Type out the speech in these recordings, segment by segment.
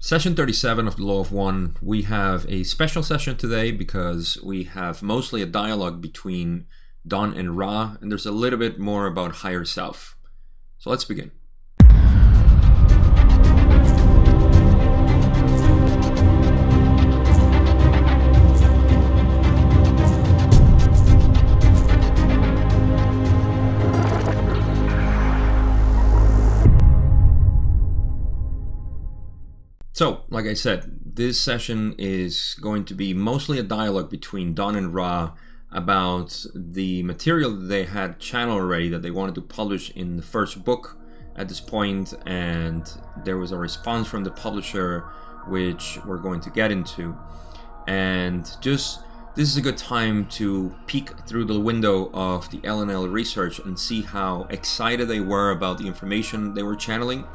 Session 37 of the Law of One. We have a special session today because we have mostly a dialogue between Don and Ra, and there's a little bit more about higher self. So let's begin. So, like I said, this session is going to be mostly a dialogue between Don and Ra about the material that they had channeled already that they wanted to publish in the first book at this point, and there was a response from the publisher which we're going to get into. And just this is a good time to peek through the window of the L&L research and see how excited they were about the information they were channeling.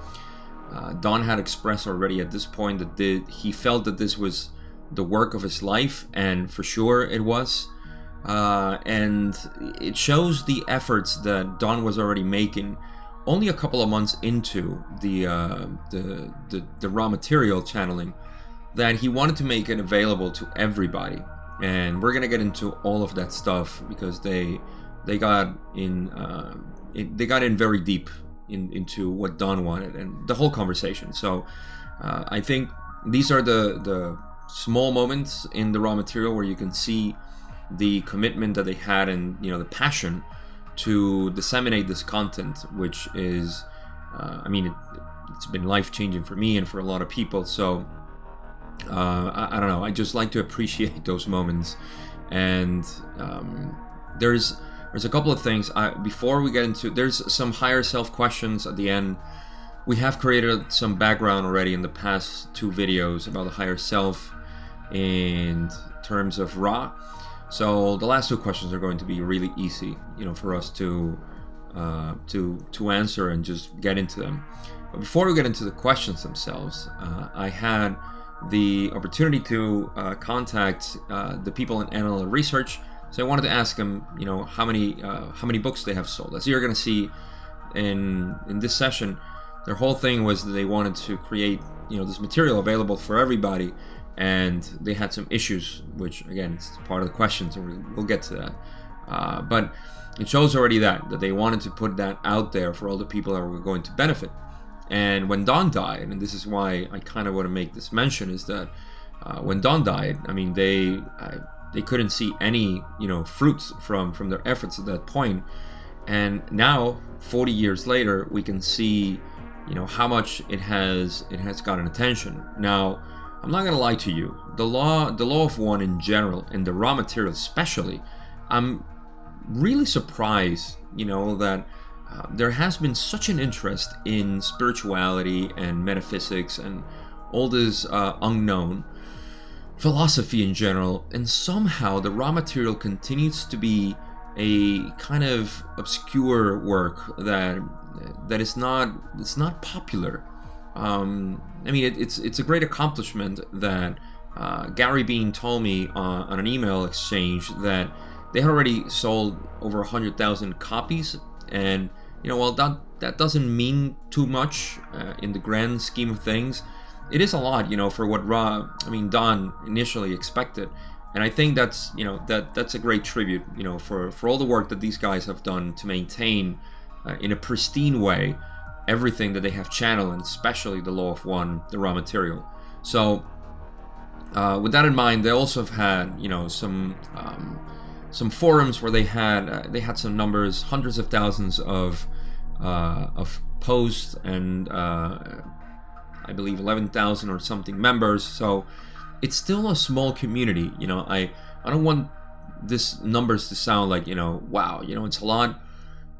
Don had expressed already at this point that he felt that this was the work of his life, and for sure it was. And it shows the efforts that Don was already making only a couple of months into the raw material channeling, that he wanted to make it available to everybody. And we're gonna get into all of that stuff because they got in very deep into what Don wanted and the whole conversation. So I think these are the small moments in the raw material where you can see the commitment that they had and the passion to disseminate this content, which is it's been life-changing for me and for a lot of people. So I don't know, I just like to appreciate those moments. And there's a couple of things before we get into. There's some higher self questions at the end. We have created some background already in the past two videos about the higher self in terms of Ra. So the last two questions are going to be really easy, for us to answer and just get into them. But before we get into the questions themselves, I had the opportunity to contact the people in NL Research. So I wanted to ask them, how many books they have sold. As you're going to see in this session, their whole thing was that they wanted to create, this material available for everybody, and they had some issues, which again, it's part of the questions, and we'll get to that. But it shows already that they wanted to put that out there for all the people that were going to benefit. And when Don died, and this is why I kind of want to make this mention, is that when Don died, they couldn't see any fruits from their efforts at that point. And now 40 years later we can see how much it has gotten attention. Now I'm not gonna lie to you, the law of one in general, and the raw material especially, I'm really surprised that there has been such an interest in spirituality and metaphysics and all this unknown philosophy in general, and somehow the raw material continues to be a kind of obscure work that it's not popular. It's a great accomplishment that Gary Bean told me on an email exchange that they had already sold over 100,000 copies, and while that doesn't mean too much in the grand scheme of things, it is a lot, for what Don initially expected. And I think that's a great tribute, for all the work that these guys have done to maintain in a pristine way everything that they have channeled, and especially the Law of One, the raw material. So with that in mind, they also have had some forums where they had some numbers, hundreds of thousands of posts, and I believe 11,000 or something members. So it's still a small community. I don't want this numbers to sound like wow, it's a lot,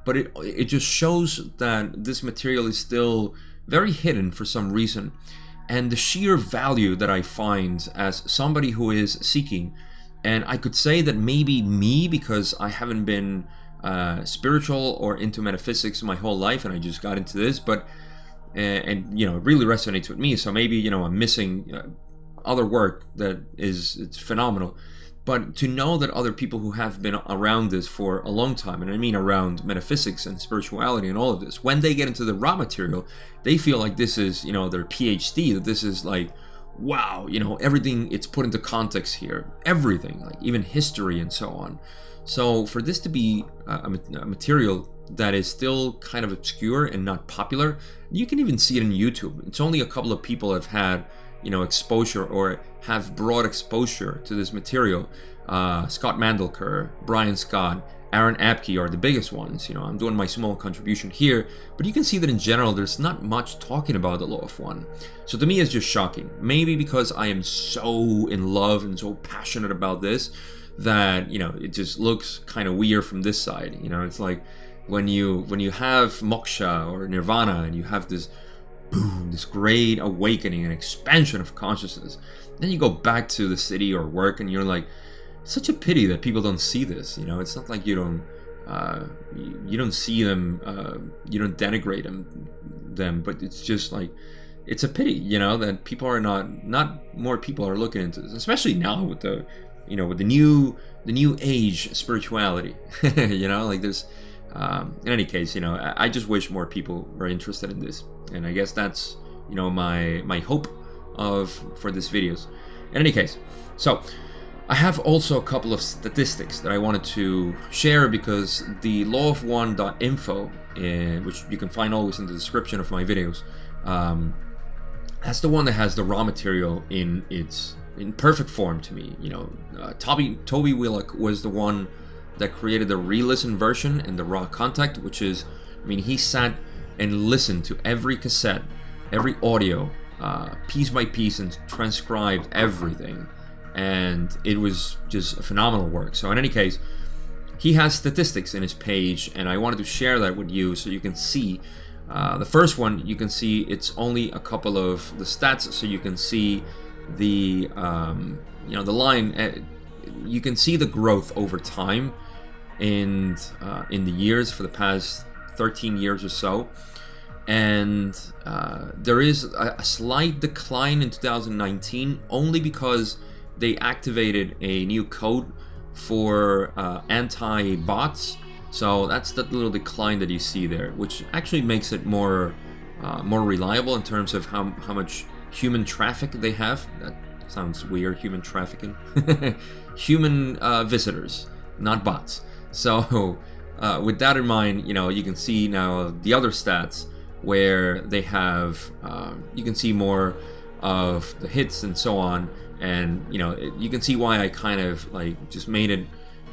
but it just shows that this material is still very hidden for some reason. And the sheer value that I find as somebody who is seeking, and I could say that maybe me, because I haven't been spiritual or into metaphysics my whole life, and I just got into this, but it really resonates with me. So maybe I'm missing other work that it's phenomenal. But to know that other people who have been around this for a long time, and I mean around metaphysics and spirituality and all of this, when they get into the raw material, they feel like this is, their PhD, that this is like, wow, everything, it's put into context here, everything, like even history and so on. So for this to be a material that is still kind of obscure and not popular, you can even see it in YouTube. It's only a couple of people have had exposure or have broad exposure to this material. Scott Mandelker, Brian Scott, Aaron Apke are the biggest ones. I'm doing my small contribution here, but you can see that in general there's not much talking about the Law of One. So to me it's just shocking. Maybe because I am so in love and so passionate about this that it just looks kind of weird from this side. It's like when you have moksha or nirvana and you have this boom, this great awakening and expansion of consciousness. Then you go back to the city or work and you're like, such a pity that people don't see this. It's not like you don't see them, you don't denigrate them, but it's just like, it's a pity, that people are not more people are looking into this, especially now with the, with the new age spirituality. Like there's, in any case, I just wish more people were interested in this, and I guess that's my hope for this videos. In any case, so I have also a couple of statistics that I wanted to share, because the lawofone.info, which you can find always in the description of my videos, that's the one that has the raw material in perfect form to me. Toby Willock was the one that created the re-listen version and the raw contact, which is, he sat and listened to every cassette, every audio, piece by piece, and transcribed everything, and it was just a phenomenal work. So in any case, he has statistics in his page, and I wanted to share that with you so you can see. The first one, you can see it's only a couple of the stats, so you can see the the line. You can see the growth over time in the years for the past 13 years or so, and there is a slight decline in 2019, only because they activated a new code for anti-bots. So that's that little decline that you see there, which actually makes it more reliable in terms of how much human traffic they have. That sounds weird, human trafficking. Human visitors, not bots. So with that in mind, you can see now the other stats where they have, you can see more of the hits and so on, and you can see why I kind of like just made it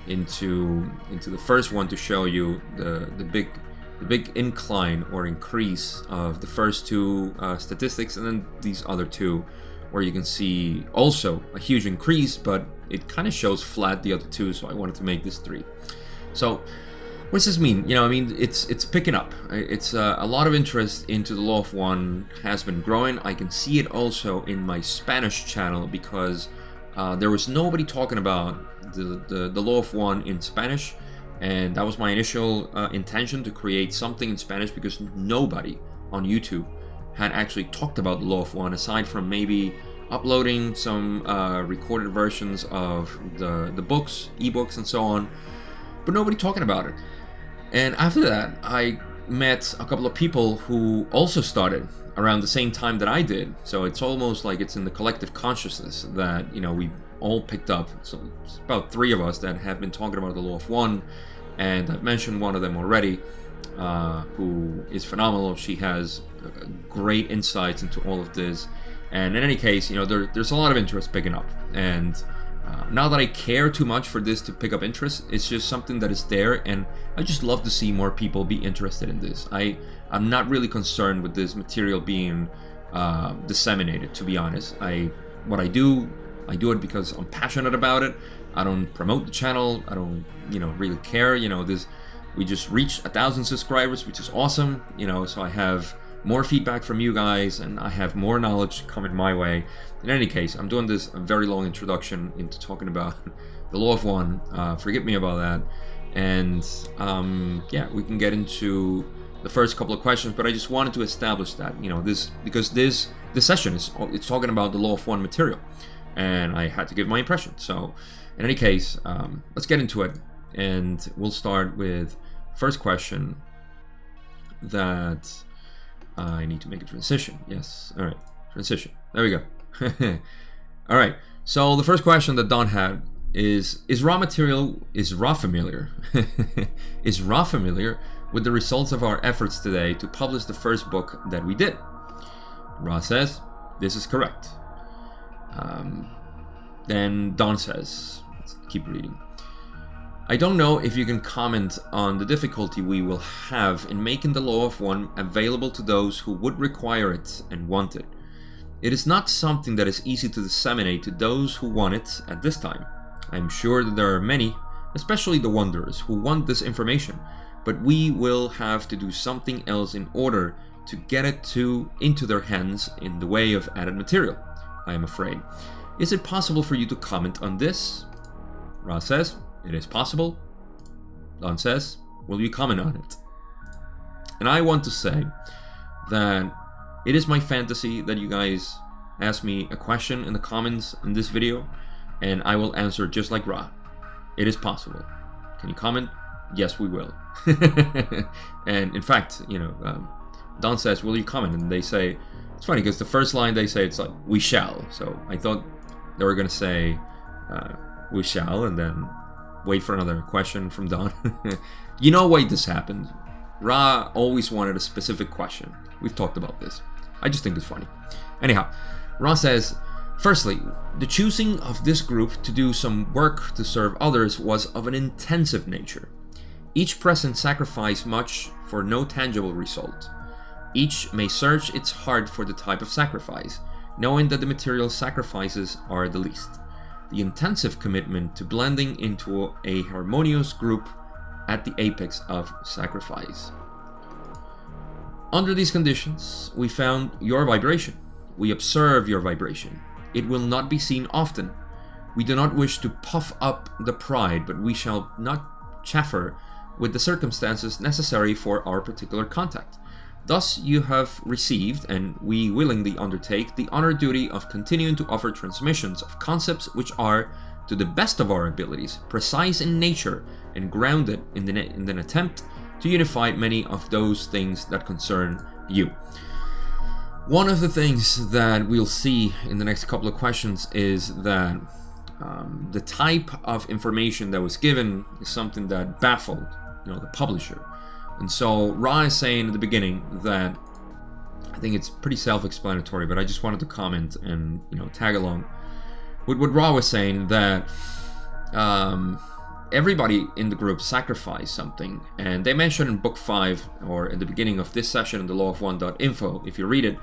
into the first one to show you the big incline or increase of the first two statistics, and then these other two where you can see also a huge increase, but it kind of shows flat the other two, so I wanted to make this 3. So what does this mean? It's picking up. It's a lot of interest into the Law of One has been growing. I can see it also in my Spanish channel, because there was nobody talking about the Law of One in Spanish, and that was my initial intention, to create something in Spanish, because nobody on YouTube had actually talked about the Law of One, aside from maybe uploading some recorded versions of the books, ebooks, and so on, but nobody talking about it. And after that, I met a couple of people who also started around the same time that I did. So it's almost like it's in the collective consciousness that we all picked up. So it's about 3 of us that have been talking about the Law of One, and I've mentioned one of them already, who is phenomenal. She has great insights into all of this, and in any case, there's a lot of interest picking up, and not that I care too much for this to pick up interest, it's just something that is there, and I just love to see more people be interested in this. I'm not really concerned with this material being disseminated, to be honest. What I do it because I'm passionate about it. I don't promote the channel. I don't really care. We just reached 1,000 subscribers, which is awesome. So I have more feedback from you guys, and I have more knowledge coming my way. In any case, I'm doing this a very long introduction into talking about the Law of One. Forgive me about that. And yeah, we can get into the first couple of questions, but I just wanted to establish that, because this session it's talking about the Law of One material. and I had to give my impression. So in any case, let's get into it, and we'll start with first question that I need to make a transition. Yes, all right, transition. There we go. All right, so the first question that Don had is Ra familiar is Ra familiar with the results of our efforts today to publish the first book that we did? Ra says this is correct. Then Don says, let's keep reading. I don't know if you can comment on the difficulty we will have in making the Law of One available to those who would require it and want it. It is not something that is easy to disseminate to those who want it at this time. I am sure that there are many, especially the wanderers, who want this information, but we will have to do something else in order to get it into their hands in the way of added material, I am afraid. Is it possible for you to comment on this? Ra says, it is possible. Don says, will you comment on it? And I want to say that it is my fantasy that you guys ask me a question in the comments in this video, and I will answer just like Ra. It is possible. Can you comment? Yes, we will. And in fact, Don says, will you comment? And they say, it's funny because the first line they say, it's like, we shall. So I thought they were going to say, we shall, and then wait for another question from Don. You know why this happened? Ra always wanted a specific question. We've talked about this. I just think it's funny. Anyhow, Ra says, firstly, the choosing of this group to do some work to serve others was of an intensive nature. Each present sacrificed much for no tangible result. Each may search its heart for the type of sacrifice, knowing that the material sacrifices are the least. The intensive commitment to blending into a harmonious group at the apex of sacrifice. Under these conditions, we found your vibration. We observe your vibration. It will not be seen often. We do not wish to puff up the pride, but we shall not chaffer with the circumstances necessary for our particular contact. Thus you have received, and we willingly undertake, the honor duty of continuing to offer transmissions of concepts which are, to the best of our abilities, precise in nature and grounded in an attempt to unify many of those things that concern you. One of the things that we'll see in the next couple of questions is that the type of information that was given is something that baffled, the publisher. And so Ra is saying at the beginning that, I think it's pretty self-explanatory, but I just wanted to comment and tag along with what Ra was saying, that everybody in the group sacrificed something. And they mentioned in book 5, or in the beginning of this session in the lawofone.info, if you read it,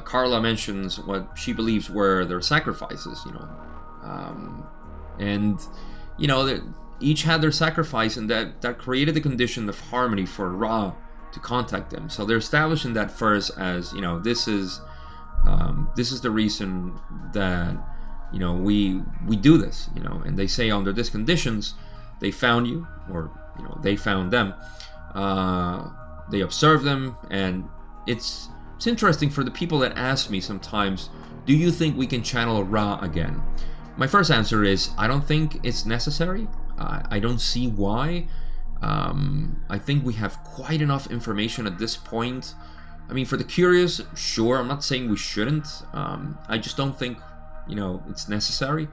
Carla mentions what she believes were their sacrifices, and each had their sacrifice, and that created the condition of harmony for Ra to contact them. So they're establishing that first as, this is the reason that we do this, and they say under these conditions they found you, or they found them, they observed them. And it's interesting for the people that ask me sometimes, do you think we can channel Ra again? My first answer is, I don't think it's necessary. I don't see why. I think we have quite enough information at this point. I mean, for the curious, sure, I'm not saying we shouldn't. I just don't think, it's necessary.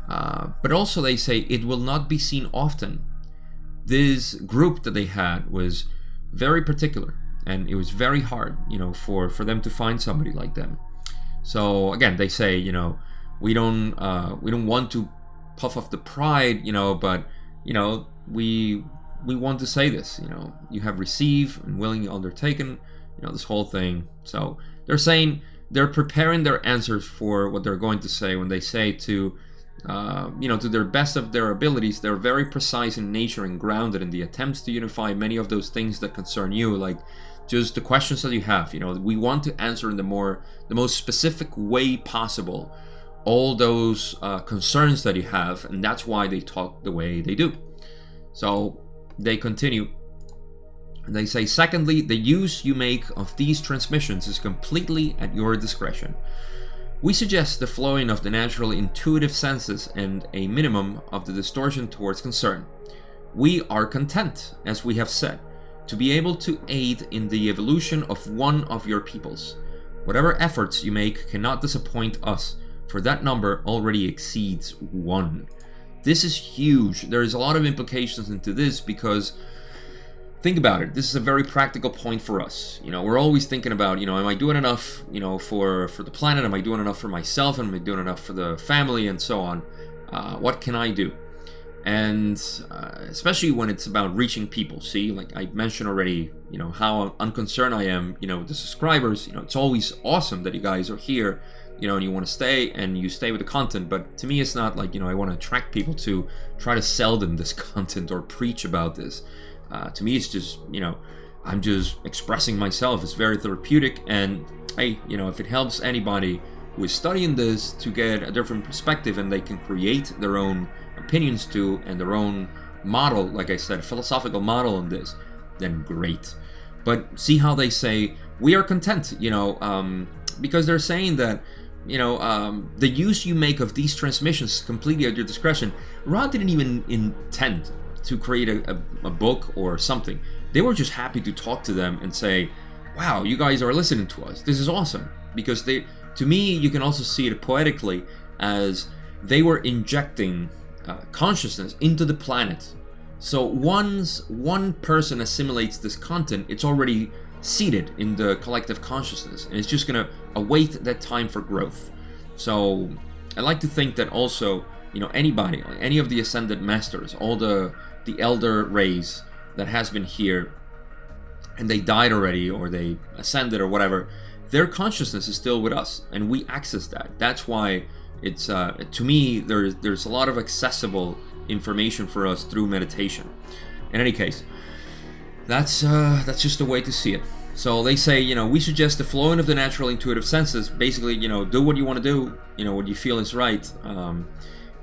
But also they say it will not be seen often. This group that they had was very particular, and it was very hard, for them to find somebody like them. So again, they say, we don't want to puff off the pride, but we want to say this, you have received and willingly undertaken, this whole thing. So they're saying they're preparing their answers for what they're going to say when they say to their best of their abilities. They're very precise in nature and grounded in the attempts to unify many of those things that concern you, like just the questions that you have. We want to answer in the most specific way possible all those concerns that you have, and that's why they talk the way they do. So they continue, and they say, secondly, the use you make of these transmissions is completely at your discretion. We suggest the flowing of the natural intuitive senses and a minimum of the distortion towards concern. We are content, as we have said, to be able to aid in the evolution of one of your peoples. Whatever efforts you make cannot disappoint us, for that number already exceeds 1. This is huge. There's a lot of implications into this because think about it. This is a very practical point for us. We're always thinking about, am I doing enough, for the planet? Am I doing enough for myself? Am I doing enough for the family and so on? What can I do? And especially when it's about reaching people. See, like I mentioned already, how unconcerned I am, the subscribers, it's always awesome that you guys are here, and you want to stay and you stay with the content. But to me, it's not like, I want to attract people to try to sell them this content or preach about this. To me, it's just, I'm just expressing myself. It's very therapeutic. And hey, if it helps anybody who is studying this to get a different perspective and they can create their own opinions to and their own model, like I said, philosophical model on this, then great. But see how they say, we are content, because they're saying that, the use you make of these transmissions is completely at your discretion. Ra didn't even intend to create a book or something. They were just happy to talk to them and say, wow, you guys are listening to us. This is awesome. Because to me, you can also see it poetically as they were injecting consciousness into the planet. So once one person assimilates this content, it's already seated in the collective consciousness, and it's just going to await that time for growth. So I like to think that also, anybody, any of the ascended masters, all the elder rays that has been here, and they died already, or they ascended or whatever, their consciousness is still with us, and we access that. That's why it's to me there's a lot of accessible information for us through meditation. In any case, that's just a way to see it. So they say, we suggest the flowing of the natural intuitive senses. Basically, do what you want to do, what you feel is right,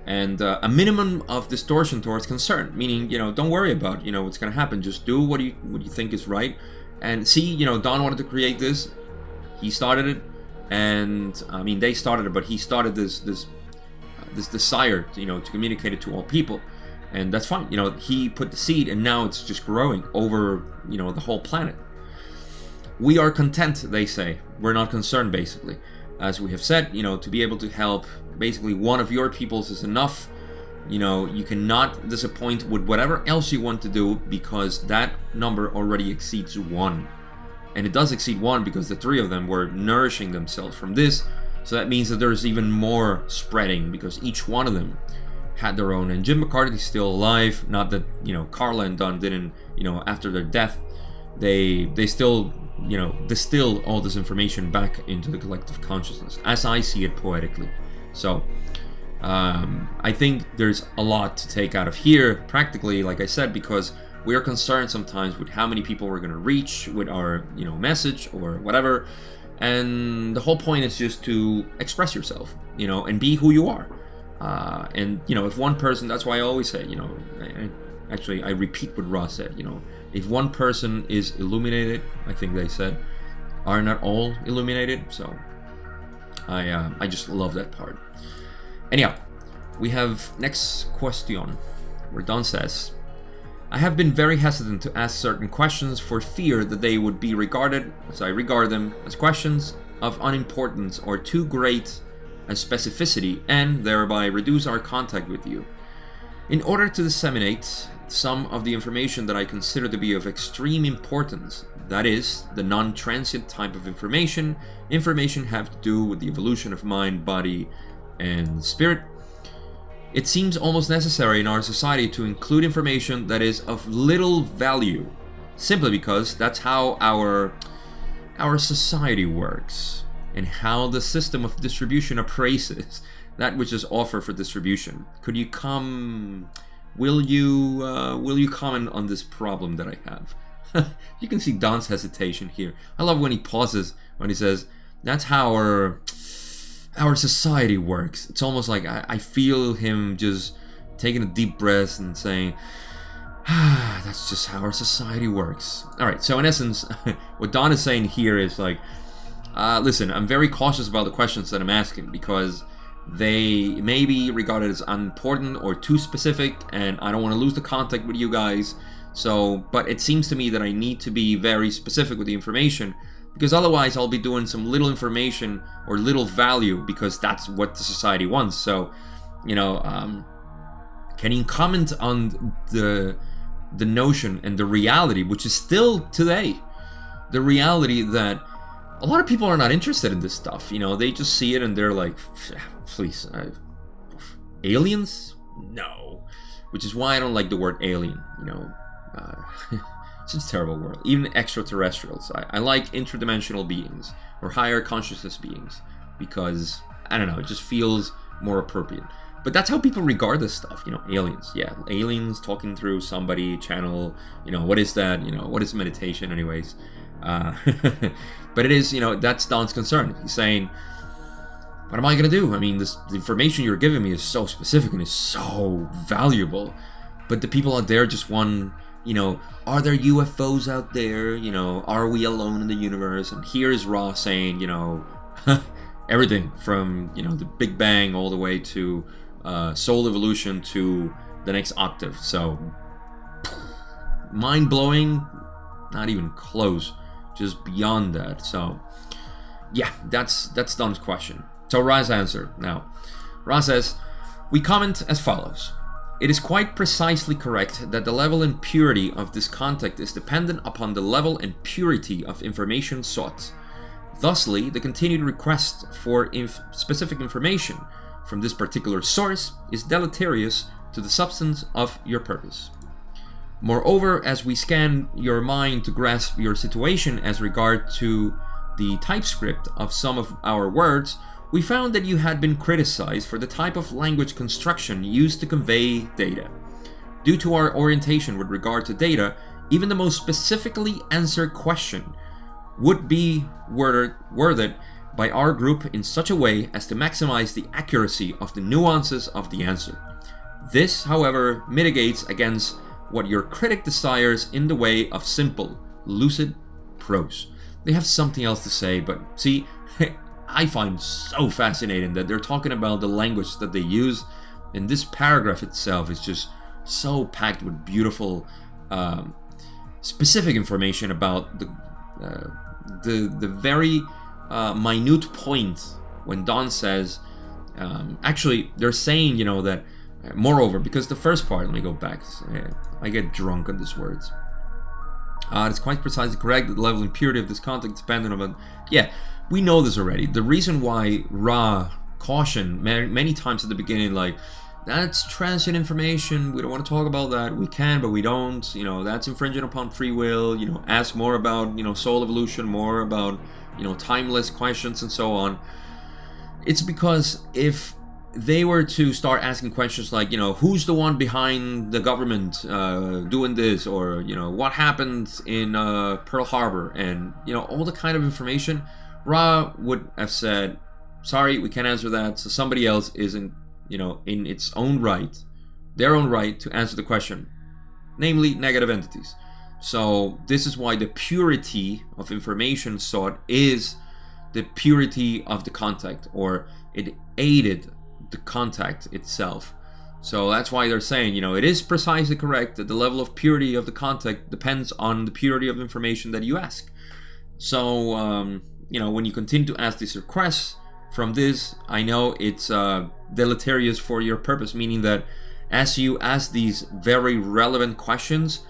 and a minimum of distortion towards concern. Meaning, don't worry about what's going to happen. Just do what you think is right. And see, Don wanted to create this. He started it, and I mean they started it, but he started this desire to communicate it to all people, and that's fine. He put the seed, and now it's just growing over the whole planet. We are content, they say. We're not concerned, basically. As we have said, to be able to help basically one of your peoples is enough. You cannot disappoint with whatever else you want to do, because that number already exceeds 1. And it does exceed 1 because the 3 of them were nourishing themselves from this. So that means that there's even more spreading, because each one of them had their own. And Jim McCarthy's still alive. Not that, Carla and Don didn't, after their death, they still, distill all this information back into the collective consciousness, as I see it poetically. So I think there's a lot to take out of here, practically, like I said, because we are concerned sometimes with how many people we're going to reach with our, message or whatever. And the whole point is just to express yourself, and be who you are. And, if one person, that's why I always say, actually, I repeat what Ross said, if one person is illuminated, I think they said, are not all illuminated. So I just love that part. Anyhow, we have next question where Don says, I have been very hesitant to ask certain questions for fear that they would be regarded, as I regard them, as questions of unimportance or too great a specificity, and thereby reduce our contact with you. In order to disseminate some of the information that I consider to be of extreme importance, that is, the non-transient type of information have to do with the evolution of mind, body, and spirit, it seems almost necessary in our society to include information that is of little value, simply because that's how our society works, and how the system of distribution appraises that which is offered for distribution. Will you comment on this problem that I have? You can see Don's hesitation here. I love when he pauses, when he says, that's how our society works. It's almost like I feel him just taking a deep breath and saying, that's just how our society works. Alright, so in essence, what Don is saying here is like, Listen, I'm very cautious about the questions that I'm asking because they may be regarded as unimportant or too specific, and I don't want to lose the contact with you guys. So, but it seems to me that I need to be very specific with the information, because otherwise I'll be doing some little information or little value because that's what the society wants. So, can you comment on the notion and the reality, which is still today, the reality that a lot of people are not interested in this stuff. They just see it and they're like, please, aliens? No. Which is why I don't like the word alien. It's a terrible word. Even extraterrestrials. I like interdimensional beings or higher consciousness beings because, I don't know, it just feels more appropriate. But that's how people regard this stuff, aliens. Yeah, aliens talking through somebody, channel, what is that? What is meditation anyways? But it is, that's Don's concern. He's saying, what am I going to do? I mean, the information you're giving me is so specific and is so valuable. But the people out there just want, are there UFOs out there? Are we alone in the universe? And here's Ra saying, everything from, the Big Bang all the way to soul evolution to the next octave. So, mind-blowing, not even close. Just beyond that. So yeah, that's Don's question. So Ra's answer now. Ra says, we comment as follows. It is quite precisely correct that the level and purity of this contact is dependent upon the level and purity of information sought. Thusly, the continued request for specific information from this particular source is deleterious to the substance of your purpose. Moreover, as we scan your mind to grasp your situation as regard to the typescript of some of our words, we found that you had been criticized for the type of language construction used to convey data. Due to our orientation with regard to data, even the most specifically answered question would be worded by our group in such a way as to maximize the accuracy of the nuances of the answer. This, however, mitigates against what your critic desires in the way of simple, lucid prose. They have something else to say, but see, I find so fascinating that they're talking about the language that they use, and this paragraph itself is just so packed with beautiful, specific information about the very minute point when Don says, actually, they're saying, that moreover, because the first part, let me go back. I get drunk on these words. It's quite precisely correct that the level and purity of this contact is dependent on. Yeah, we know this already. The reason why Ra cautioned many times at the beginning, like, that's transient information. We don't want to talk about that. We can, but we don't. That's infringing upon free will. Ask more about, soul evolution, more about, timeless questions and so on. It's because if they were to start asking questions like, who's the one behind the government doing this, or what happened in Pearl Harbor, and all the kind of information, Ra would have said, sorry, we can't answer that. So somebody else isn't, in its own right, their own right to answer the question, namely negative entities. So this is why the purity of information sought is the purity of the contact, or it aided the contact itself. So that's why they're saying, it is precisely correct that the level of purity of the contact depends on the purity of information that you ask. So, when you continue to ask these requests from this, I know it's deleterious for your purpose, meaning that as you ask these very relevant questions,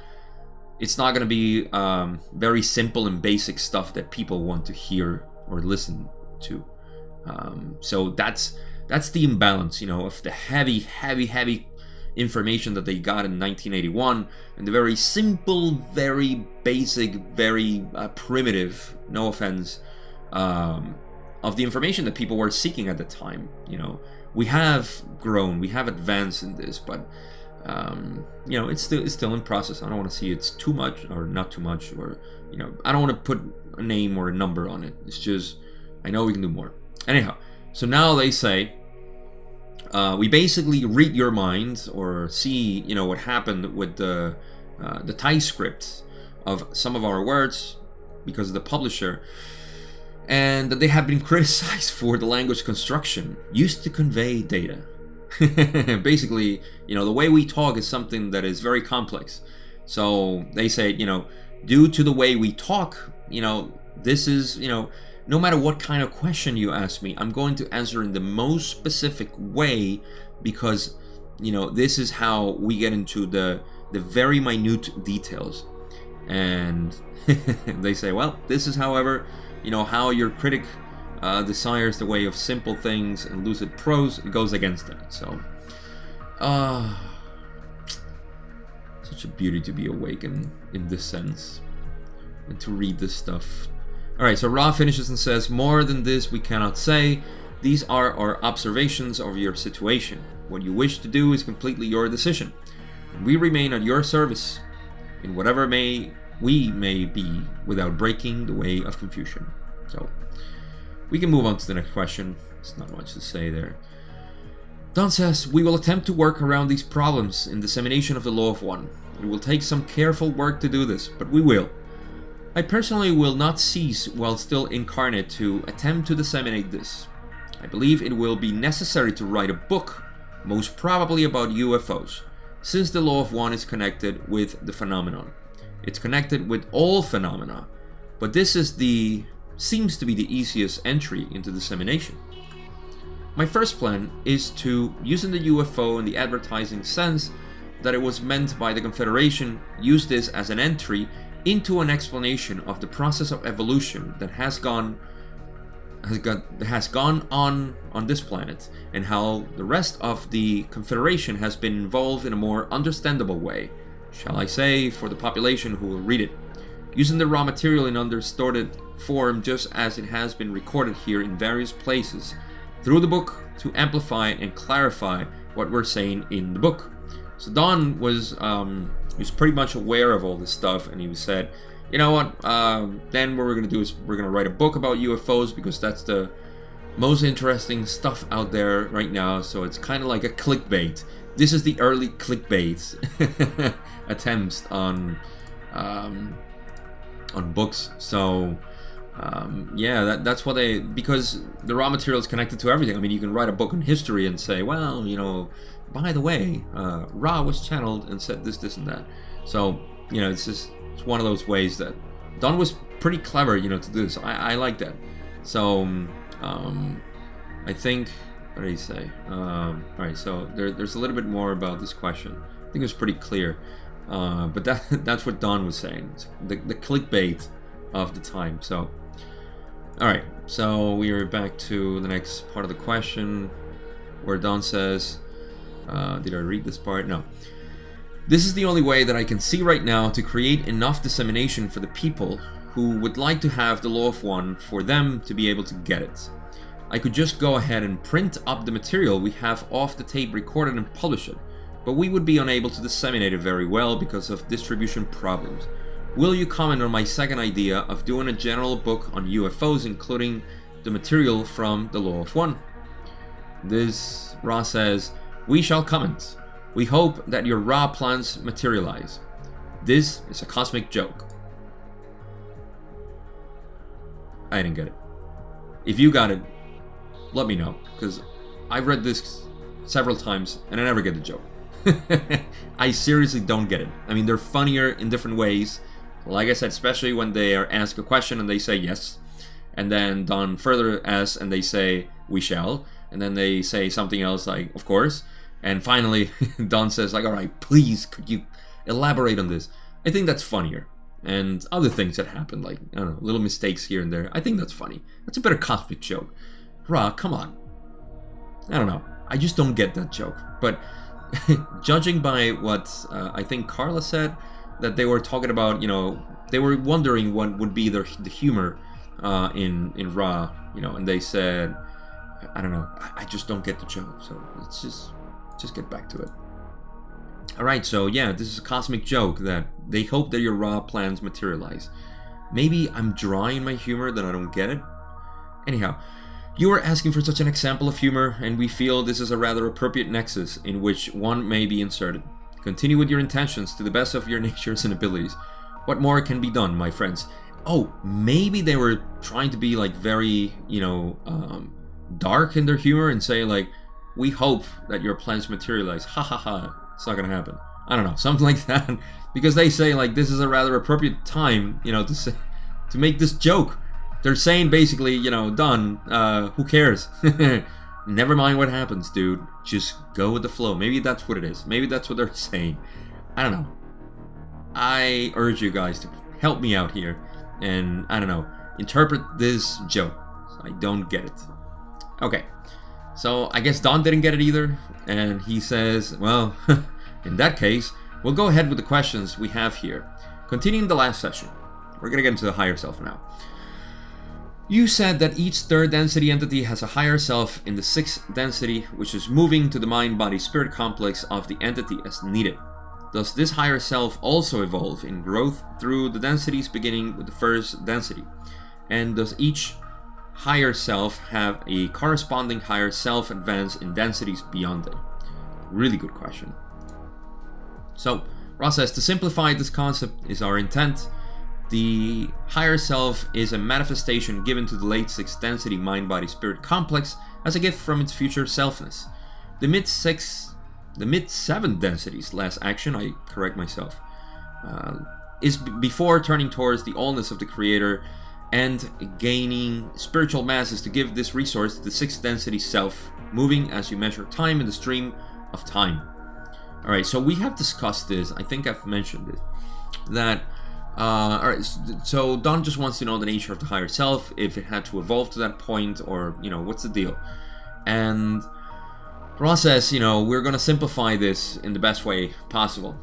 it's not going to be very simple and basic stuff that people want to hear or listen to. So that's the imbalance, of the heavy information that they got in 1981, and the very simple, very basic, very primitive, no offense, of the information that people were seeking at the time. We have grown, we have advanced in this, but it's still in process. I don't want to see it's too much or not too much, or I don't want to put a name or a number on it. It's just, I know we can do more. Anyhow, so now they say, we basically read your mind or see, what happened with the typescript of some of our words because of the publisher. and that they have been criticized for the language construction used to convey data. Basically, the way we talk is something that is very complex. So they say, due to the way we talk, this is, no matter what kind of question you ask me, I'm going to answer in the most specific way, because, this is how we get into the very minute details. And they say, well, this is, however, how your critic desires the way of simple things and lucid prose. It goes against that. So, such a beauty to be awakened in this sense and to read this stuff. Alright, so Ra finishes and says, more than this we cannot say. These are our observations of your situation. What you wish to do is completely your decision. We remain at your service in whatever we may be, without breaking the way of Confucian. So, we can move on to the next question. There's not much to say there. Don says, we will attempt to work around these problems in dissemination of the Law of One. It will take some careful work to do this, but we will. I personally will not cease while still incarnate to attempt to disseminate this. I believe it will be necessary to write a book, most probably about UFOs, since the Law of One is connected with the phenomenon. It's connected with all phenomena, but this is seems to be the easiest entry into dissemination. My first plan is to, using the UFO in the advertising sense that it was meant by the Confederation, use this as an entry into an explanation of the process of evolution that has gone on this planet, and how the rest of the Confederation has been involved in a more understandable way, shall I say, for the population who will read it, using the raw material in undistorted form just as it has been recorded here in various places through the book to amplify and clarify what we're saying in the book. So Don was pretty much aware of all this stuff, and he said, you know what, then what we're going to do is we're going to write a book about UFOs, because that's the most interesting stuff out there right now. So it's kind of like a clickbait. This is the early clickbait attempts on books. So yeah, that's what because the raw material is connected to everything. I mean, you can write a book on history and say, well, by the way, Ra was channeled and said this, and that. So, it's one of those ways that Don was pretty clever, to do this. I like that. So, I think, what did he say? Alright, so there's a little bit more about this question. I think it was pretty clear. But that's what Don was saying. The clickbait of the time. So, alright, so we are back to the next part of the question, where Don says, did I read this part? No. This is the only way that I can see right now to create enough dissemination for the people who would like to have the Law of One, for them to be able to get it. I could just go ahead and print up the material we have off the tape recorded and publish it, but we would be unable to disseminate it very well because of distribution problems. Will you comment on my second idea of doing a general book on UFOs, including the material from the Law of One? This, Ra says, we shall comment. We hope that your Ra plans materialize. This is a cosmic joke. I didn't get it. If you got it, let me know, because I've read this several times and I never get the joke. I seriously don't get it. I mean, they're funnier in different ways. Like I said, especially when they are asked a question and they say yes, and then Don further asks and they say we shall, and then they say something else like of course, and finally Don says like, all right, please could you elaborate on this? I think that's funnier. And other things that happen, like, I don't know, little mistakes here and there, I think that's funny. That's a better cosmic joke. Ra, come on. I don't know. I just don't get that joke. But judging by what I think Carla said, that they were talking about, they were wondering what would be the humor in Ra, and they said, I don't know, I just don't get the joke. So let's just get back to it. Alright, so yeah, this is a cosmic joke that they hope that your Ra plans materialize. Maybe I'm dry in my humor that I don't get it. Anyhow, you are asking for such an example of humor, and we feel this is a rather appropriate nexus in which one may be inserted. Continue with your intentions to the best of your natures and abilities. What more can be done, my friends? oh, maybe they were trying to be like very, dark in their humor and say like, we hope that your plans materialize. Ha ha ha. It's not gonna happen. I don't know, something like that. Because they say like this is a rather appropriate time, to make this joke. They're saying basically, Don, who cares? Never mind what happens, dude. Just go with the flow. Maybe that's what it is. Maybe that's what they're saying. I don't know. I urge you guys to help me out here and, I don't know, interpret this joke. I don't get it. Okay. So I guess Don didn't get it either. And he says, well, in that case, we'll go ahead with the questions we have here. Continuing the last session. We're going to get into the higher self now. You said that each third density entity has a higher self in the sixth density, which is moving to the mind-body-spirit complex of the entity as needed. Does this higher self also evolve in growth through the densities beginning with the first density? And does each higher self have a corresponding higher self advance in densities beyond it? Really good question. So, Ross says, to simplify this concept is our intent. The higher self is a manifestation given to the late sixth density mind-body-spirit complex as a gift from its future selfness. The mid-seventh density's last action, I correct myself, is before turning towards the allness of the creator and gaining spiritual masses to give this resource to the sixth density self, moving as you measure time in the stream of time. Alright, so we have discussed this, I think I've mentioned it, that alright, so Don just wants to know the nature of the higher self, if it had to evolve to that point, or, what's the deal? And Ross says, we're going to simplify this in the best way possible.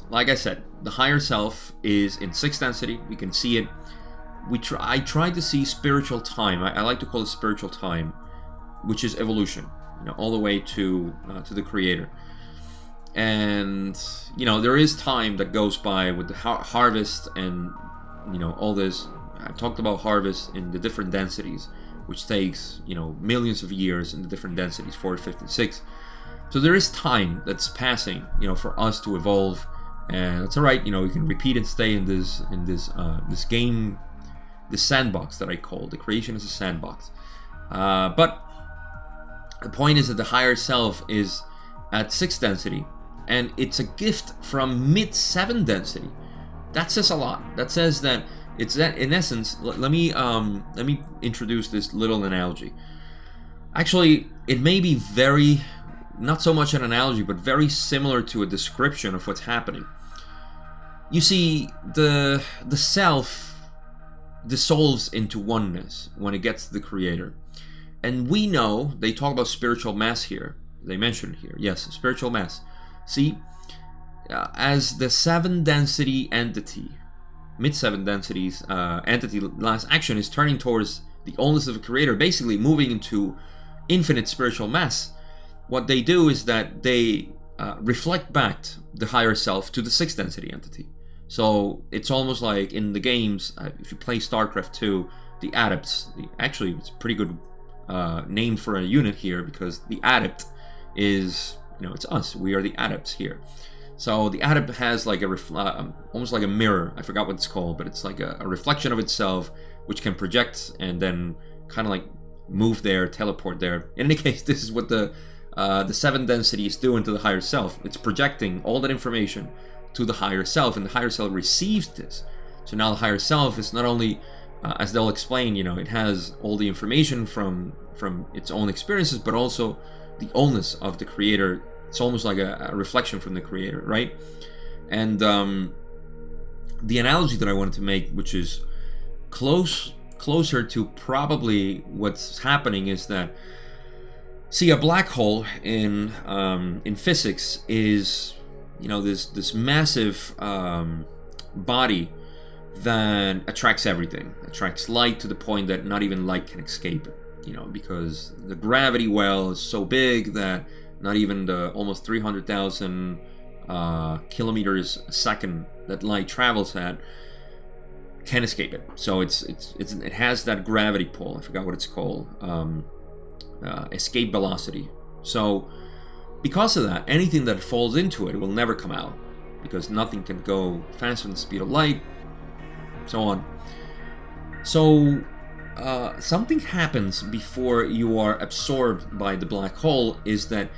Like I said, the higher self is in sixth density, we can see it. I tried to see spiritual time, I like to call it spiritual time, which is evolution, all the way to the creator. And there is time that goes by with the harvest and all this. I talked about harvest in the different densities, which takes millions of years in the different densities, 4, 5, and 6. So there is time that's passing for us to evolve, and it's all right. We can repeat and stay in this game, this sandbox that I call the creation as a sandbox. But the point is that the higher self is at 6th density. And it's a gift from mid-7 density. That says a lot. That says that it's that, in essence. Let me introduce this little analogy. Actually, it may be very, not so much an analogy, but very similar to a description of what's happening. You see, the self dissolves into oneness when it gets to the creator. And we know, they talk about spiritual mass here. They mention it here. Yes, spiritual mass. See, as the 7 density entity, mid-7 densities entity last action is turning towards the allness of the creator, basically moving into infinite spiritual mass, what they do is that they reflect back the higher self to the 6th density entity. So it's almost like in the games, if you play StarCraft 2, the adepts, actually it's a pretty good name for a unit here, because the adept is, it's us. We are the adepts here. So the adept has like almost like a mirror. I forgot what it's called, but it's like a reflection of itself, which can project and then kind of like move there, teleport there. In any case, this is what the 7 density is doing to the higher self. It's projecting all that information to the higher self, and the higher self receives this. So now the higher self is not only, as they'll explain, it has all the information from its own experiences, but also the allness of the creator. It's almost like a reflection from the creator, right? And the analogy that I wanted to make, which is closer to probably what's happening, is that, see, a black hole in physics is this massive body that attracts everything, attracts light to the point that not even light can escape it. Because the gravity well is so big that not even the almost 300,000 kilometers a second that light travels at can escape it. So it has that gravity pull. I forgot what it's called. Escape velocity. So because of that, anything that falls into it will never come out, because nothing can go faster than the speed of light, so on. So something happens before you are absorbed by the black hole, is that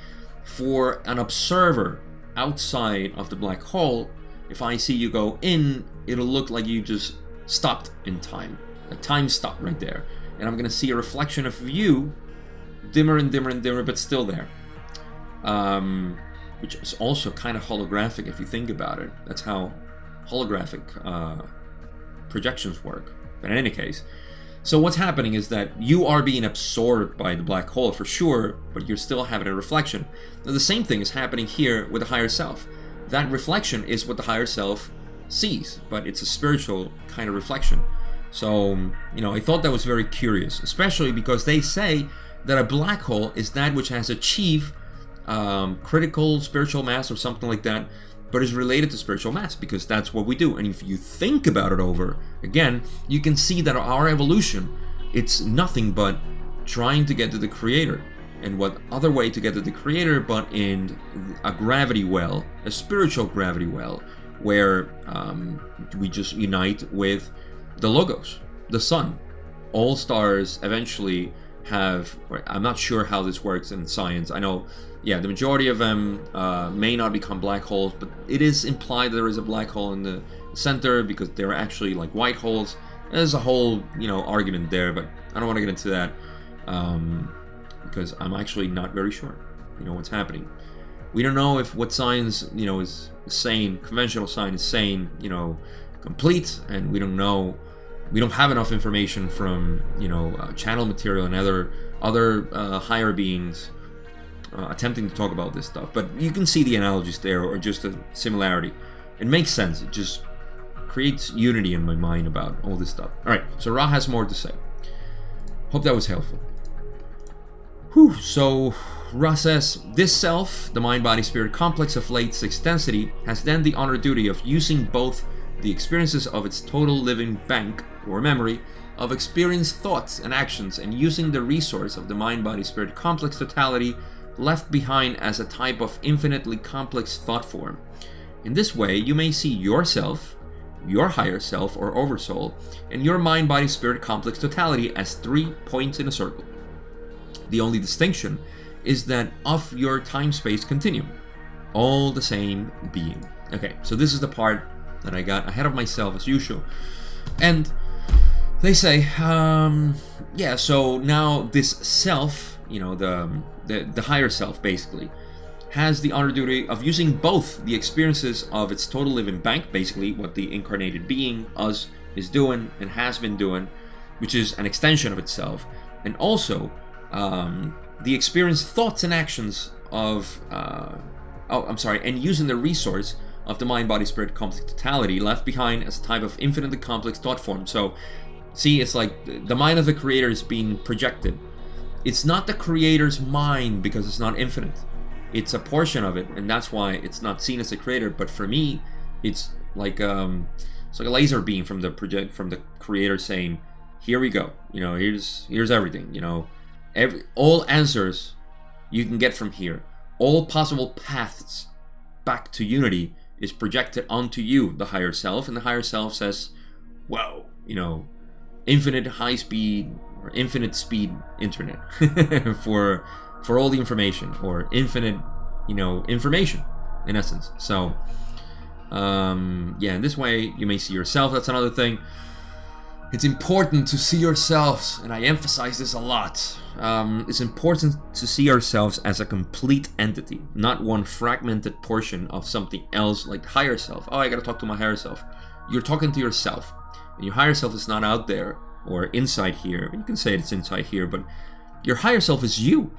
for an observer outside of the black hole, if I see you go in, it'll look like you just stopped in time. Like time stopped right there. And I'm gonna see a reflection of you, dimmer and dimmer and dimmer, but still there. Which is also kind of holographic if you think about it. That's how holographic projections work. But in any case, so what's happening is that you are being absorbed by the black hole for sure, but you're still having a reflection. Now the same thing is happening here with the higher self. That reflection is what the higher self sees, but it's a spiritual kind of reflection. So, I thought that was very curious, especially because they say that a black hole is that which has achieved critical spiritual mass or something like that, but is related to spiritual mass, because that's what we do. And if you think about it over again, you can see that our evolution, it's nothing but trying to get to the creator. And what other way to get to the creator but in a gravity well, a spiritual gravity well, where we just unite with the logos, the sun. All stars eventually have, I'm not sure how this works in science. I know, the majority of them may not become black holes, but it is implied there is a black hole in the center because they're actually like white holes. There's a whole, argument there, but I don't want to get into that because I'm actually not very sure, what's happening. We don't know if what science, is saying, conventional science is saying, complete, and we don't know. We don't have enough information from, channel material and other higher beings attempting to talk about this stuff. But you can see the analogies there, or just a similarity. It makes sense. It just creates unity in my mind about all this stuff. All right, so Ra has more to say. Hope that was helpful. So Ra says, this self, the mind-body-spirit complex of late sixth density, has then the honor duty of using both the experiences of its total living bank, or memory, of experienced thoughts and actions, and using the resource of the mind-body-spirit complex totality left behind as a type of infinitely complex thought form. In this way, you may see yourself, your higher self or oversoul, and your mind-body-spirit complex totality as 3 points in a circle. The only distinction is that of your time-space continuum, all the same being. Okay, so this is the part that I got ahead of myself as usual. And they say, so now this self, the higher self basically, has the honor duty of using both the experiences of its total living bank, basically what the incarnated being, us, is doing and has been doing, which is an extension of itself, and also the experienced thoughts and actions of, and using the resource of the mind-body-spirit complex totality left behind as a type of infinitely complex thought form. So, see, it's like the mind of the creator is being projected. It's not the creator's mind because it's not infinite. It's a portion of it, and that's why it's not seen as a creator. But for me, it's like a laser beam from the creator saying, "Here we go. Here's everything. All answers you can get from here. All possible paths back to unity is projected onto you, the higher self, and the higher self says, whoa, infinite high speed or infinite speed internet for all the information, or infinite, information in essence. So, in this way you may see yourself. That's another thing. It's important to see yourselves, and I emphasize this a lot. It's important to see ourselves as a complete entity, not one fragmented portion of something else, like higher self. Oh, I gotta talk to my higher self. You're talking to yourself, and your higher self is not out there or inside here. You can say it's inside here, but your higher self is you.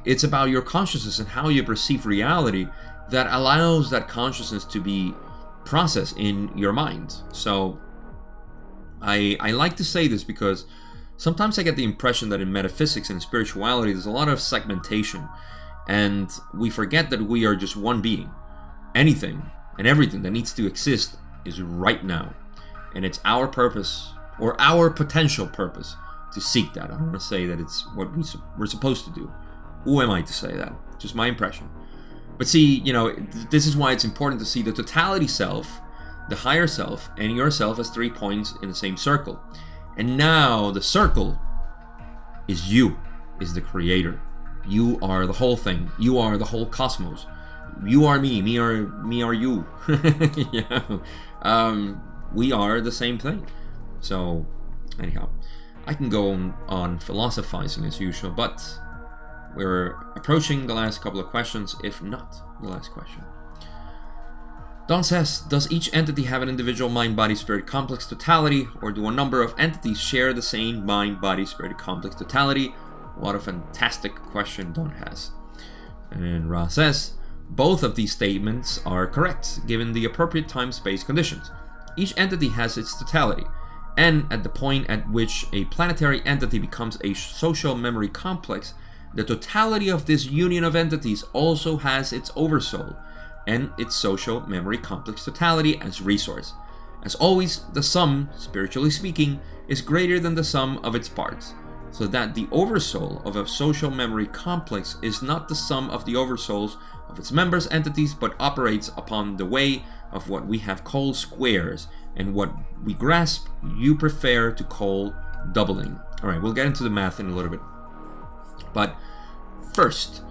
It's about your consciousness and how you perceive reality that allows that consciousness to be processed in your mind. So I like to say this because sometimes I get the impression that in metaphysics and spirituality there's a lot of segmentation, and we forget that we are just one being. Anything and everything that needs to exist is right now, and it's our purpose, or our potential purpose, to seek that. I don't want to say that it's what we're supposed to do. Who am I to say that? Just my impression. But see, this is why it's important to see the totality self, the higher self, and yourself as 3 points in the same circle. And now the circle is you, is the creator. You are the whole thing. You are the whole cosmos. You are me. Me are you. Yeah. We are the same thing. So, anyhow, I can go on philosophizing as usual, but we're approaching the last couple of questions, if not the last question. Don says, does each entity have an individual mind, body, spirit complex totality, or do a number of entities share the same mind, body, spirit complex totality? What a fantastic question Don has. And Ra says, both of these statements are correct, given the appropriate time-space conditions. Each entity has its totality, and at the point at which a planetary entity becomes a social memory complex, the totality of this union of entities also has its oversoul and its social memory complex totality as resource. As always, the sum, spiritually speaking, is greater than the sum of its parts, so that the oversoul of a social memory complex is not the sum of the oversouls of its members' entities, but operates upon the way of what we have called squares, and what we grasp you prefer to call doubling. Alright, we'll get into the math in a little bit. But first,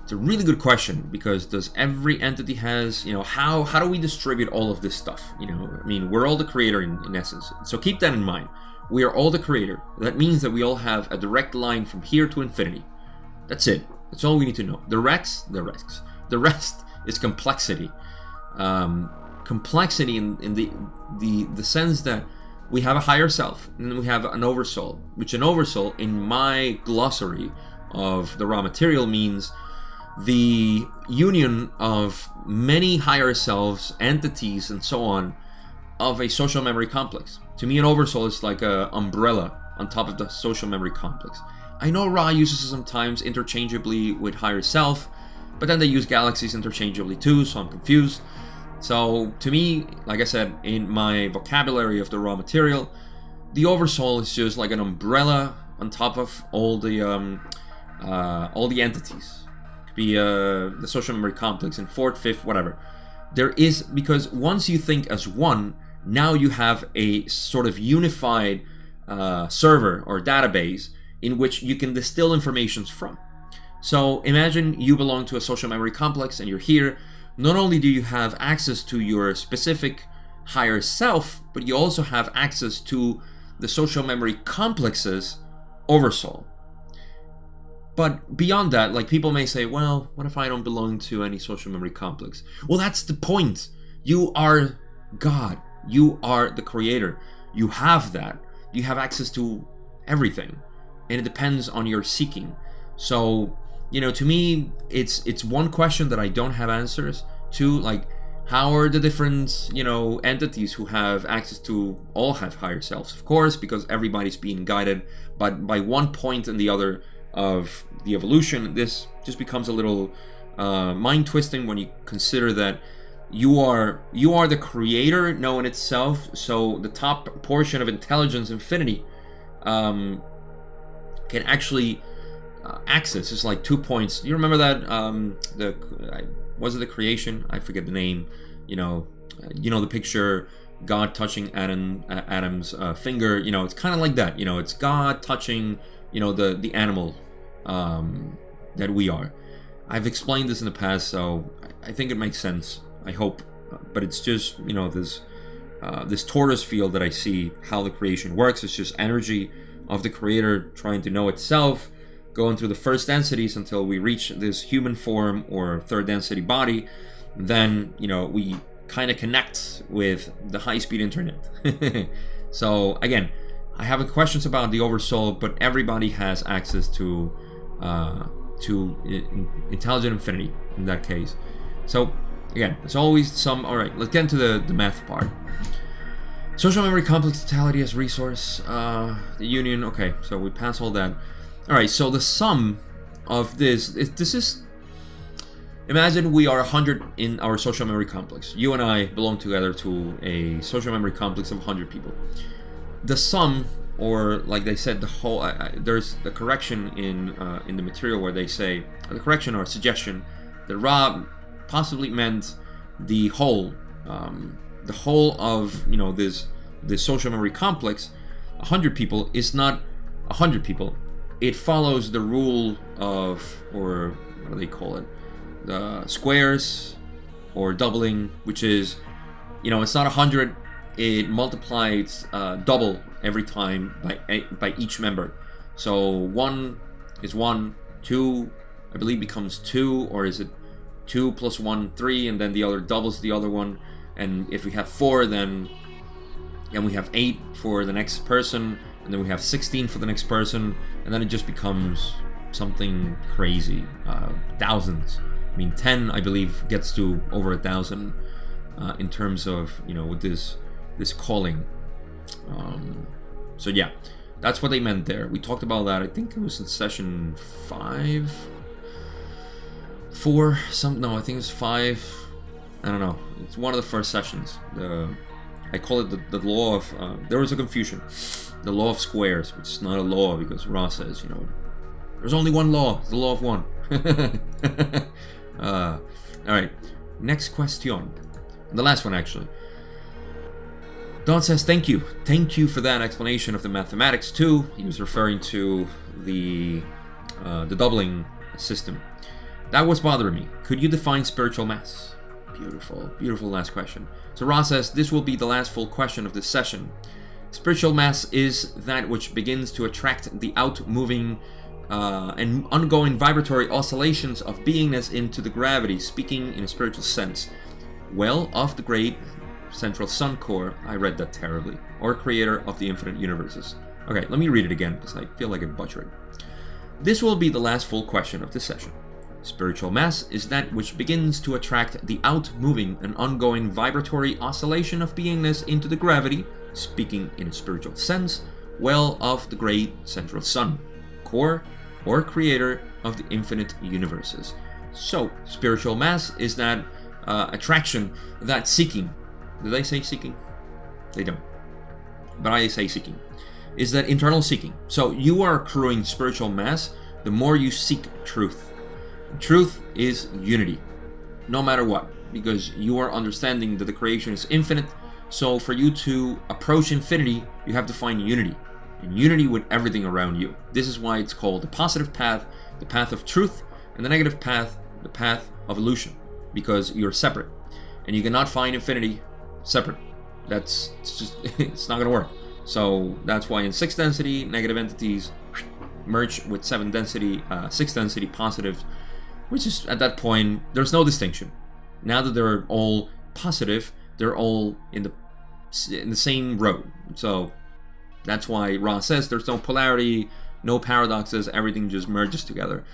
it's a really good question, because does every entity has, how do we distribute all of this stuff? I mean, we're all the creator in essence. So keep that in mind. We are all the creator. That means that we all have a direct line from here to infinity. That's it. That's all we need to know. The rest is complexity. Complexity in the sense that we have a higher self and then we have an oversoul, which an oversoul in my glossary of the raw material means the union of many higher selves, entities, and so on, of a social memory complex. To me, an oversoul is like an umbrella on top of the social memory complex. I know Ra uses it sometimes interchangeably with higher self, but then they use galaxies interchangeably too, so I'm confused. So to me, like I said, in my vocabulary of the raw material, the oversoul is just like an umbrella on top of all the entities. It could be the social memory complex in fourth, fifth, whatever. There is, because once you think as one, now you have a sort of unified server or database in which you can distill informations from. So imagine you belong to a social memory complex and you're here. Not only do you have access to your specific higher self, but you also have access to the social memory complex's oversoul. But beyond that, like, people may say, well, what if I don't belong to any social memory complex? Well, that's the point. You are God. You are the creator. You have that. You have access to everything. And it depends on your seeking. So, to me, it's one question that I don't have answers to. Like, how are the different, entities who have access to all have higher selves? Of course, because everybody's being guided, but by one point and the other of the evolution, this just becomes a little mind twisting when you consider that you are the creator known itself. So the top portion of intelligence, infinity, can actually access. It's like 2 points. You remember that was it the creation? I forget the name. The picture, God touching Adam's finger. It's kind of like that. It's God touching the animal that we are. I've explained this in the past, so I think it makes sense. I hope, but it's just this torus field that I see how the creation works. It's just energy of the creator trying to know itself, going through the first densities until we reach this human form or third density body. Then we kind of connect with the high-speed internet. So again, I have questions about the oversoul, but everybody has access to intelligent infinity in that case. So again, it's always some. All right, let's get into the math part. Social memory complex totality as resource, the union. Okay, so we pass all that. All right, so the sum of this is. Imagine we are 100 in our social memory complex. You and I belong together to a social memory complex of 100 people. The sum, or like they said, the whole. There's a correction in the material where they say the correction or suggestion that Ra possibly meant the whole of this social memory complex, 100 people is not 100 people. It follows the rule of, or what do they call it? The squares or doubling, which is, it's not 100. It multiplies double every time by each member. So 1 is 1, 2, I believe becomes 2, or is it 2 plus 1, 3, and then the other doubles the other one. And if we have 4, then we have 8 for the next person, and then we have 16 for the next person, and then it just becomes something crazy. Thousands. I mean, 10, I believe, gets to over 1,000 in terms of, with this calling. So yeah, that's what they meant there. We talked about that. I think it was in session 5, 4, no, I think it was 5. I don't know. It's one of the first sessions. I call it the law of. There was a confusion. The law of squares, which is not a law because Ra says, there's only one law. It's the law of one. All right. Next question. The last one, actually. Don says, thank you. Thank you for that explanation of the mathematics, too. He was referring to the doubling system. That was bothering me. Could you define spiritual mass? Beautiful, beautiful last question. So Ra says, this will be the last full question of this session. Spiritual mass is that which begins to attract the out-moving and ongoing vibratory oscillations of beingness into the gravity, speaking in a spiritual sense. Well, of the great central sun core, I read that terribly, or creator of the infinite universes. Okay, let me read it again, because I feel like I butchered it. This will be the last full question of this session. Spiritual mass is that which begins to attract the out-moving and ongoing vibratory oscillation of beingness into the gravity, speaking in a spiritual sense, well of the great central sun, core, or creator of the infinite universes. So, spiritual mass is that attraction, that seeking. Did they say seeking? They don't. But I say seeking. Is that internal seeking. So, you are accruing spiritual mass the more you seek truth. Truth is unity, no matter what, because you are understanding that the creation is infinite. So for you to approach infinity, you have to find unity, and unity with everything around you. This is why it's called the positive path, the path of truth, and the negative path, the path of illusion, because you're separate, and you cannot find infinity separate. It's not going to work. So that's why in 6th density, negative entities merge with 7th density, 6th density positives, which is, at that point, there's no distinction. Now that they're all positive, they're all in the same road. So that's why Ra says there's no polarity, no paradoxes, everything just merges together.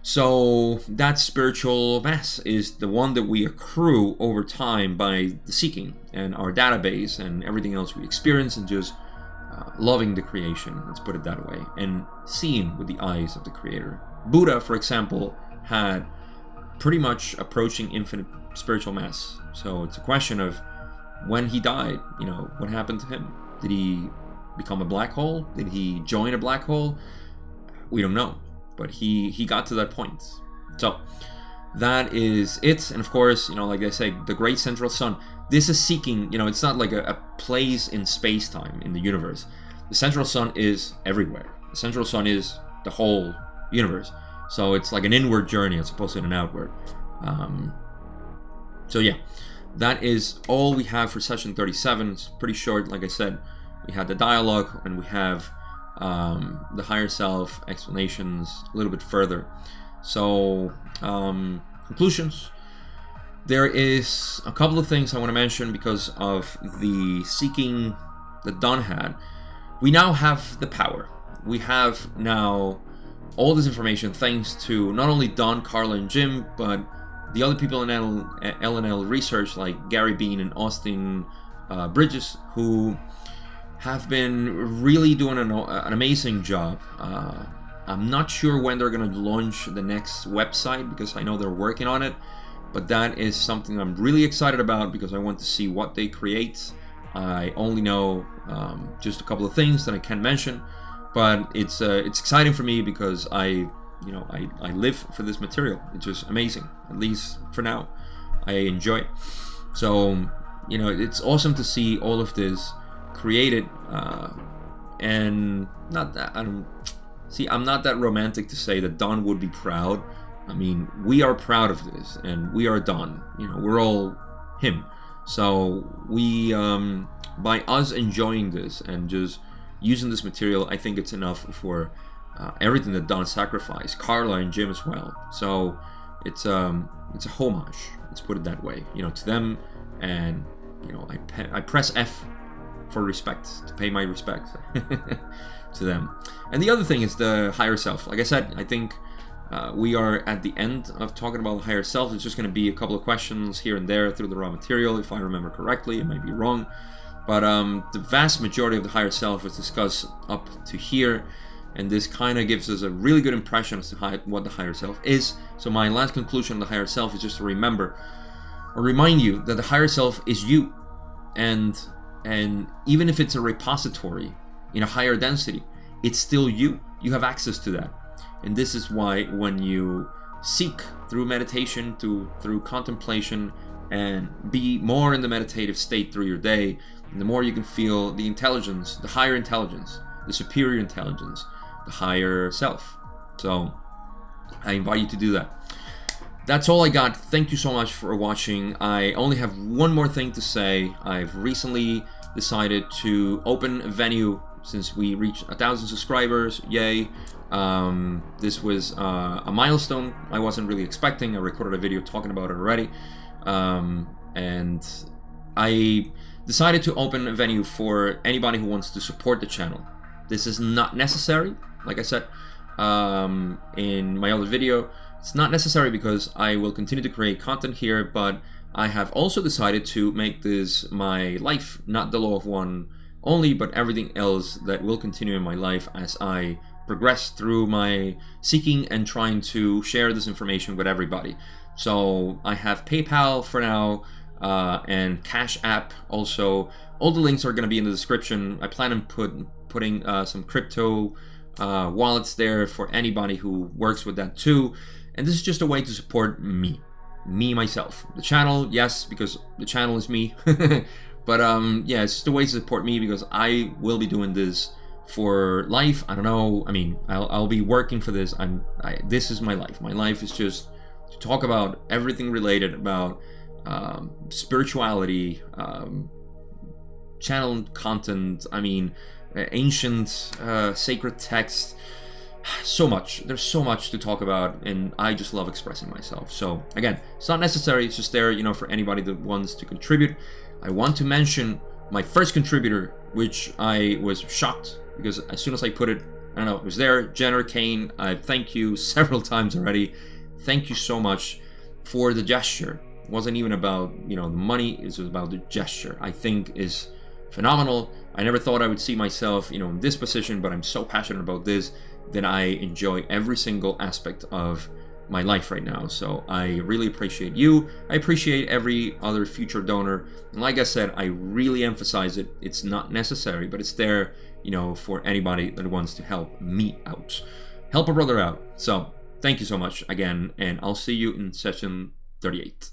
So that spiritual mass is the one that we accrue over time by the seeking and our database and everything else we experience, and just loving the creation, let's put it that way, and seeing with the eyes of the creator. Buddha, for example, had pretty much approaching infinite spiritual mass. So it's a question of when he died, what happened to him? Did he become a black hole? Did he join a black hole? We don't know, but he got to that point. So that is it. And of course, like I say, the great central sun, this is seeking, it's not like a place in space-time in the universe. The central sun is everywhere. The central sun is the whole universe. So it's like an inward journey as opposed to an outward. So yeah, that is all we have for session 37. It's pretty short. Like I said, we had the dialogue, and we have the higher self explanations a little bit further. So conclusions. There is a couple of things I want to mention because of the seeking that Don had. We now have the power. We have now all this information thanks to not only Don, Carla, and Jim, but the other people in LNL research like Gary Bean and Austin Bridges, who have been really doing an amazing job. I'm not sure when they're going to launch the next website, because I know they're working on it, but that is something I'm really excited about because I want to see what they create. I only know just a couple of things that I can mention, but it's exciting for me because I live for this material. It's just amazing, at least for now. I enjoy it. So it's awesome to see all of this created and not that I'm not that romantic to say that Don would be proud. I mean, we are proud of this, and we are Don. We're all him. So we, by us enjoying this and just using this material, I think it's enough for everything that Don sacrificed, Carla and Jim as well. So it's a homage. Let's put it that way, to them, and I press F for respect, to pay my respect to them. And the other thing is the higher self. Like I said, I think we are at the end of talking about the higher self. It's just going to be a couple of questions here and there through the raw material, if I remember correctly. It might be wrong, but the vast majority of the higher self was discussed up to here, and this kind of gives us a really good impression as to what the higher self is. So my last conclusion on the higher self is just to remind you that the higher self is you, and even if it's a repository in a higher density, it's still you. You have access to that. And this is why when you seek through meditation, through contemplation, and be more in the meditative state through your day, the more you can feel the intelligence, the higher intelligence, the superior intelligence, the higher self. So I invite you to do that. That's all I got. Thank you so much for watching. I only have one more thing to say. I've recently decided to open a venue since we reached 1,000 subscribers. Yay. This was a milestone I wasn't really expecting. I recorded a video talking about it already. And I decided to open a venue for anybody who wants to support the channel. This is not necessary, like I said in my other video. It's not necessary because I will continue to create content here, but I have also decided to make this my life, not the law of one only, but everything else that will continue in my life as I progress through my seeking and trying to share this information with everybody. So I have PayPal for now, and CashApp also. All the links are going to be in the description. I plan on putting some crypto wallets there for anybody who works with that too. And this is just a way to support me myself. The channel, yes, because the channel is me. But yeah, it's just a way to support me because I will be doing this for life. I don't know. I mean, I'll be working for this. This is my life. My life is just to talk about everything related about spirituality, channel content. I mean, ancient sacred texts. So much. There's so much to talk about, and I just love expressing myself. So again, it's not necessary. It's just there, for anybody that wants to contribute. I want to mention my first contributor, which I was shocked because as soon as I put it, I don't know, it was there. Jenner Kane. I thank you several times already. Thank you so much for the gesture. It wasn't even about the money. It was about the gesture. I think is phenomenal. I never thought I would see myself in this position, but I'm so passionate about this that I enjoy every single aspect of my life right now. So I really appreciate you. I appreciate every other future donor. And like I said, I really emphasize it. It's not necessary, but it's there, for anybody that wants to help me out. Help a brother out. So thank you so much again, and I'll see you in session 38.